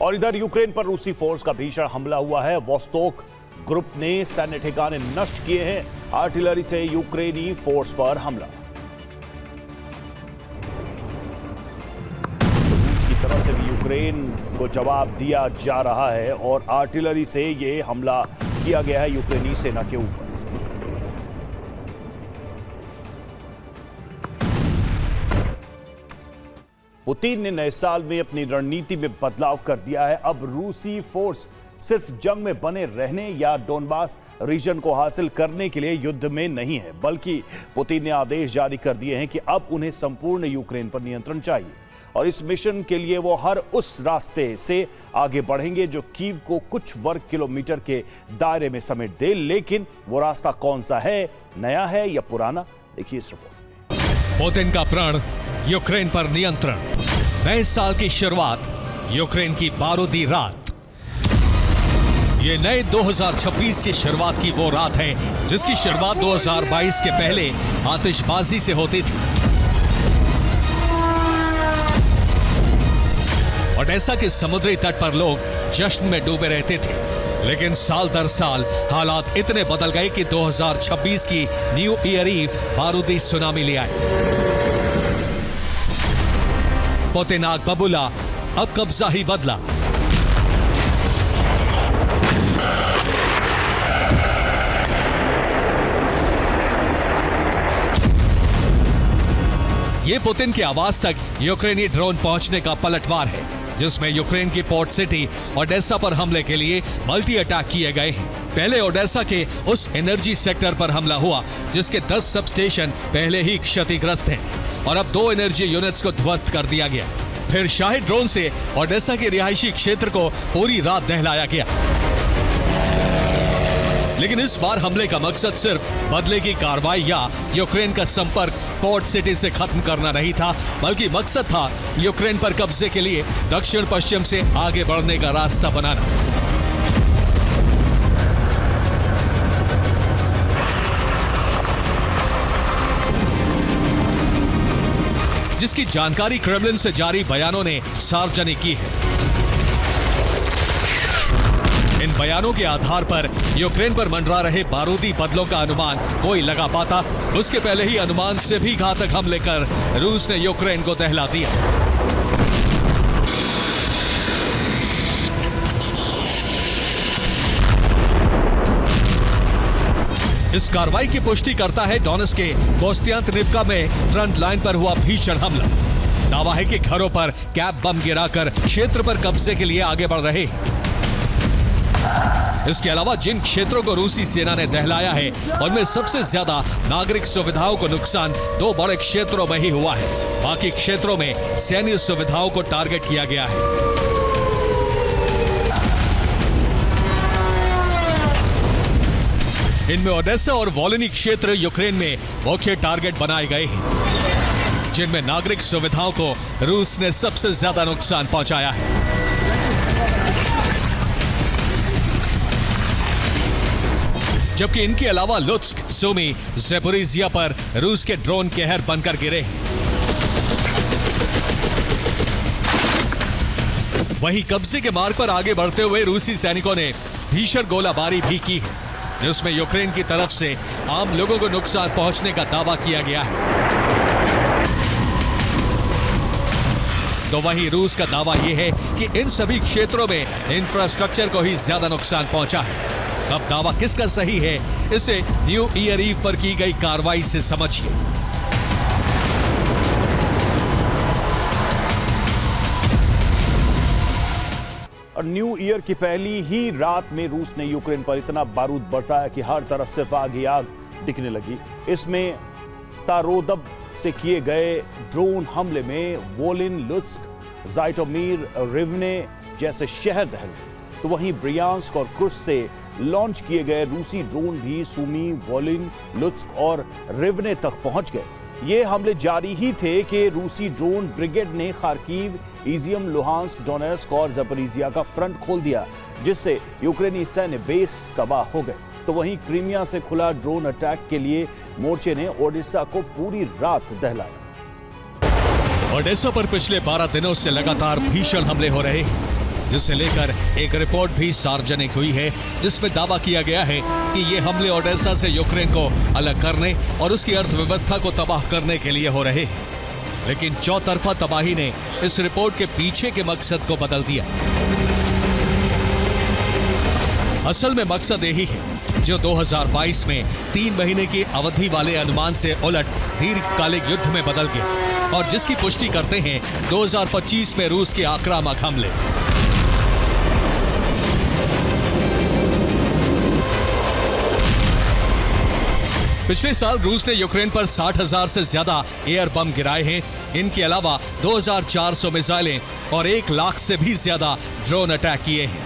और इधर यूक्रेन पर रूसी फोर्स का भीषण हमला हुआ है। वोस्तोक ग्रुप ने सैन्य ठिकाने नष्ट किए हैं। आर्टिलरी से यूक्रेनी फोर्स पर हमला। रूस की तरफ से भी यूक्रेन को जवाब दिया जा रहा है और आर्टिलरी से यह हमला किया गया है यूक्रेनी सेना के ऊपर। पुतिन ने नए साल में अपनी रणनीति में बदलाव कर दिया है। अब रूसी फोर्स सिर्फ जंग में बने रहने या डोनबास रीजन को हासिल करने के लिए युद्ध में नहीं है, बल्कि पुतिन ने आदेश जारी कर दिए हैं कि अब उन्हें संपूर्ण यूक्रेन पर नियंत्रण चाहिए और इस मिशन के लिए वो हर उस रास्ते से आगे बढ़ेंगे जो कीव को कुछ वर्ग किलोमीटर के दायरे में समेट दे। लेकिन वो रास्ता कौन सा है, नया है या पुराना, देखिए इस रिपोर्ट में। पुतिन का प्रण यूक्रेन पर नियंत्रण। नए साल की शुरुआत, यूक्रेन की बारूदी रात। ये नए 2026 की शुरुआत की वो रात है जिसकी शुरुआत 2022 के पहले आतिशबाजी से होती थी। ओडेसा के समुद्री तट पर लोग जश्न में डूबे रहते थे, लेकिन साल दर साल हालात इतने बदल गए कि 2026 की न्यू ईयर ईव बारूदी सुनामी ले आई। पुतिन आग बबूला, अब कब्जा ही बदला। ये पुतिन की आवाज तक यूक्रेनी ड्रोन पहुंचने का पलटवार है, जिसमें यूक्रेन की पोर्ट सिटी ओडेसा पर हमले के लिए मल्टी अटैक किए गए हैं। पहले ओडेसा के उस एनर्जी सेक्टर पर हमला हुआ जिसके 10 सब स्टेशन पहले ही क्षतिग्रस्त हैं और अब 2 एनर्जी यूनिट्स को ध्वस्त कर दिया गया। फिर शाही ड्रोन से ओडेसा के रिहायशी क्षेत्र को पूरी रात दहलाया गया। लेकिन इस बार हमले का मकसद सिर्फ बदले की कार्रवाई या यूक्रेन का संपर्क पोर्ट सिटी से खत्म करना नहीं था, बल्कि मकसद था यूक्रेन पर कब्जे के लिए दक्षिण पश्चिम से आगे बढ़ने का रास्ता बनाना। जिसकी जानकारी क्रेमलिन से जारी बयानों ने सार्वजनिक की है। इन बयानों के आधार पर यूक्रेन पर मंडरा रहे बारूदी बदलों का अनुमान कोई लगा पाता, उसके पहले ही अनुमान से भी घातक हमले कर रूस ने यूक्रेन को दहला दिया। इस कार्रवाई की पुष्टि करता है डोनेट्स्क के कोस्तियांतिनिवका में फ्रंट लाइन पर हुआ भीषण हमला। दावा है कि घरों पर कैप बम गिराकर क्षेत्र पर कब्जे के लिए आगे बढ़ रहे। इसके अलावा जिन क्षेत्रों को रूसी सेना ने दहलाया है उनमें सबसे ज्यादा नागरिक सुविधाओं को नुकसान 2 बड़े क्षेत्रों में ही हुआ है। बाकी क्षेत्रों में सैन्य सुविधाओं को टारगेट किया गया है। इनमें ओडेसा और वोलिनी क्षेत्र यूक्रेन में मुख्य टारगेट बनाए गए हैं, जिनमें नागरिक सुविधाओं को रूस ने सबसे ज्यादा नुकसान पहुंचाया है। जबकि इनके अलावा लुत्स्क, सुमी, ज़ेपोरिज़िया पर रूस के ड्रोन कहर बनकर गिरे। वहीं कब्जे के मार्ग पर आगे बढ़ते हुए रूसी सैनिकों ने भीषण गोलाबारी भी की है, जिसमें यूक्रेन की तरफ से आम लोगों को नुकसान पहुंचने का दावा किया गया है। तो वहीं रूस का दावा यह है कि इन सभी क्षेत्रों में इंफ्रास्ट्रक्चर को ही ज्यादा नुकसान पहुंचा है। अब दावा किसका सही है, इसे न्यू ईयर ईव पर की गई कार्रवाई से समझिए। और न्यू ईयर की पहली ही रात में रूस ने यूक्रेन पर इतना बारूद बरसाया कि हर तरफ सिर्फ आग ही आग दिखने लगी। इसमें स्तारोदब से किए गए ड्रोन हमले में वोलिन, लुत्स्क, ज़ाइटोमीर, रिवने जैसे शहर दहल गए। तो वहीं ब्रियांस्क और कुर्स्क से लॉन्च किए गए रूसी ड्रोन भी सुमी, वोलिन, लुत्स्क और रिवने तक पहुंच गए। ये हमले जारी ही थे कि रूसी ड्रोन ब्रिगेड ने खार्किव, इजियम, लुहांस्क, डोनेट्स्क और ज़पोरिज़िया का फ्रंट खोल दिया, जिससे यूक्रेनी सैन्य बेस तबाह हो गए। तो वहीं क्रीमिया से खुला ड्रोन अटैक के लिए मोर्चे ने ओडेसा को पूरी रात दहलाया। ओडेसा पर पिछले 12 दिनों से लगातार भीषण हमले हो रहे हैं। जिसे लेकर एक रिपोर्ट भी सार्वजनिक हुई है, जिसमें दावा किया गया है कि ये हमले ओडेसा से यूक्रेन को अलग करने और उसकी अर्थव्यवस्था को तबाह करने के लिए हो रहे हैं। लेकिन चौतरफा तबाही ने इस रिपोर्ट के पीछे के मकसद को बदल दिया। असल में मकसद यही है जो 2022 में 3 महीने की अवधि वाले अनुमान से उलट दीर्घकालिक युद्ध में बदल गया और जिसकी पुष्टि करते हैं 2025 में रूस के आक्रामक हमले। पिछले साल रूस ने यूक्रेन पर 60,000 से ज्यादा एयर बम गिराए हैं। इनके अलावा 2,400 मिसाइलें और 1 लाख से भी ज्यादा ड्रोन अटैक किए हैं,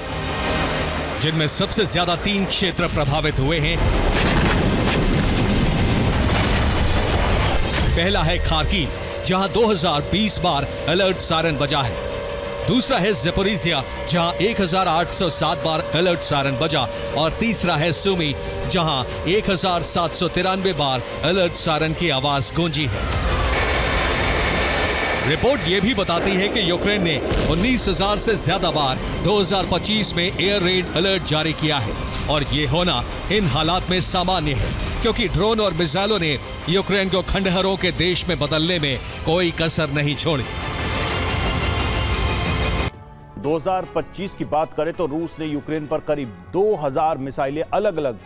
जिनमें सबसे ज्यादा 3 क्षेत्र प्रभावित हुए हैं। पहला है खार्किव, जहां 2020 बार अलर्ट सायरन बजा है। दूसरा है ज़पोरिज़िया, जहां 1807 बार अलर्ट सायरन बजा और तीसरा है सुमी, जहां 1793 बार अलर्ट सायरन की आवाज गूंजी है। रिपोर्ट यह भी बताती है कि यूक्रेन ने 19,000 से ज्यादा बार 2025 में एयर रेड अलर्ट जारी किया है और ये होना इन हालात में सामान्य है, क्योंकि ड्रोन और मिसाइलों ने यूक्रेन को खंडहरों के देश में बदलने में कोई कसर नहीं छोड़ी। 2025 की बात करें तो रूस ने यूक्रेन पर करीब 2000 मिसाइलें अलग अलग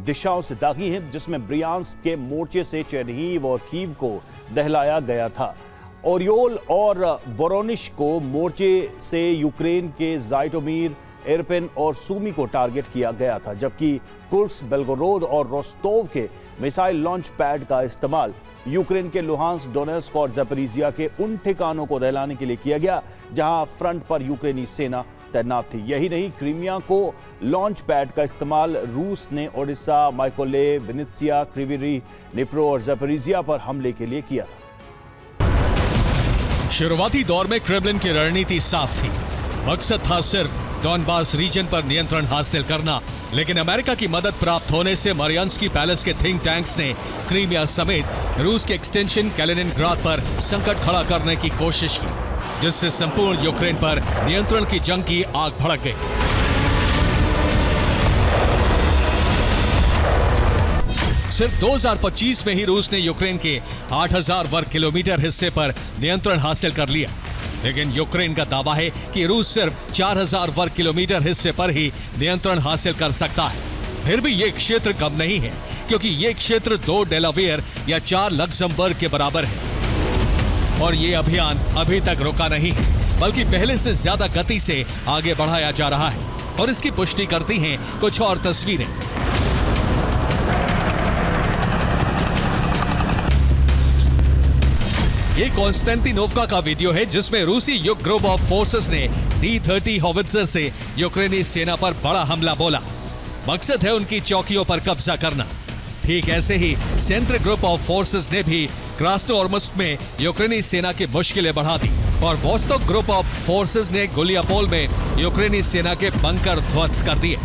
दिशाओं से दागी हैं, जिसमें ब्रियांस्क के मोर्चे से चेरनीव और कीव को दहलाया गया था। ओरियोल और वोरोनिश को मोर्चे से यूक्रेन के ज़ाइटोमीर, इरपिन और सुमी को टारगेट किया गया था, जबकि कुर्स्क, बेल्गोरोद और रोस्टोव के मिसाइल लॉन्च पैड का इस्तेमाल यूक्रेन के लुहांस्क, डोनेट्स्क और ज़पोरिज़िया के उन ठिकानों को दहलाने के लिए किया गया जहां फ्रंट पर यूक्रेनी सेना तैनात थी। यही नहीं, क्रीमिया को लॉन्च पैड का इस्तेमाल रूस ने ओडिशा, माइकोलेव, विनित्सिया, क्रिविरी, निप्रो और ज़पोरिज़िया पर हमले के लिए किया था। शुरुआती दौर में क्रेमलिन की रणनीति साफ थी। मकसद था सिर्फ डॉनबास रीजन पर नियंत्रण हासिल करना, लेकिन अमेरिका की मदद प्राप्त होने से मारियान्स्की पैलेस के थिंक टैंक्स ने क्रीमिया समेत रूस के एक्सटेंशन कैलिनिनग्राद पर संकट खड़ा करने की कोशिश की, जिससे संपूर्ण यूक्रेन पर नियंत्रण की जंग की आग भड़क गई। सिर्फ 2025 में ही रूस ने यूक्रेन के 8,000 वर्ग किलोमीटर हिस्से पर नियंत्रण हासिल कर लिया, लेकिन यूक्रेन का दावा है कि रूस सिर्फ 4,000 वर्ग किलोमीटर हिस्से पर ही नियंत्रण हासिल कर सकता है। फिर भी ये क्षेत्र कम नहीं है, क्योंकि ये क्षेत्र 2 डेलावेयर या 4 लक्समबर्ग के बराबर है और ये अभियान अभी तक रुका नहीं है, बल्कि पहले से ज्यादा गति से आगे बढ़ाया जा रहा है। और इसकी पुष्टि करती हैं कुछ और तस्वीरें। ये कॉन्स्टेंटिनोवका का वीडियो है, जिसमें रूसी युग ग्रुप ऑफ फोर्सेस ने D-30 हॉवित्जर से यूक्रेनी सेना पर बड़ा हमला बोला। मकसद है उनकी चौकियों पर कब्जा करना। ठीक ऐसे ही सेंट्र ग्रुप ऑफ फोर्सेस ने भी क्रास्नोयार्स्क में यूक्रेनी सेना की मुश्किलें बढ़ा दी और वोस्तोक ग्रुप ऑफ फोर्सेस ने गुलियापोल में यूक्रेनी सेना के बंकर ध्वस्त कर दिए।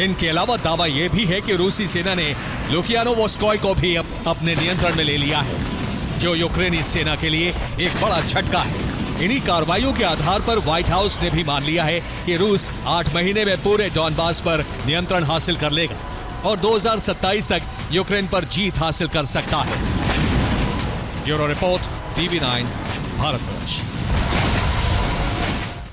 इनके अलावा दावा यह भी है कि रूसी सेना ने लुकियानोवस्कोय को भी अपने नियंत्रण में ले लिया है, जो यूक्रेनी सेना के लिए एक बड़ा झटका है। इन्हीं कार्रवाइयों के आधार पर व्हाइट हाउस ने भी मान लिया है कि रूस 8 महीने में पूरे डॉनबास पर नियंत्रण हासिल कर लेगा और 2027 तक यूक्रेन पर जीत हासिल कर सकता है। Bureau report, TV9, Bharatvarsh.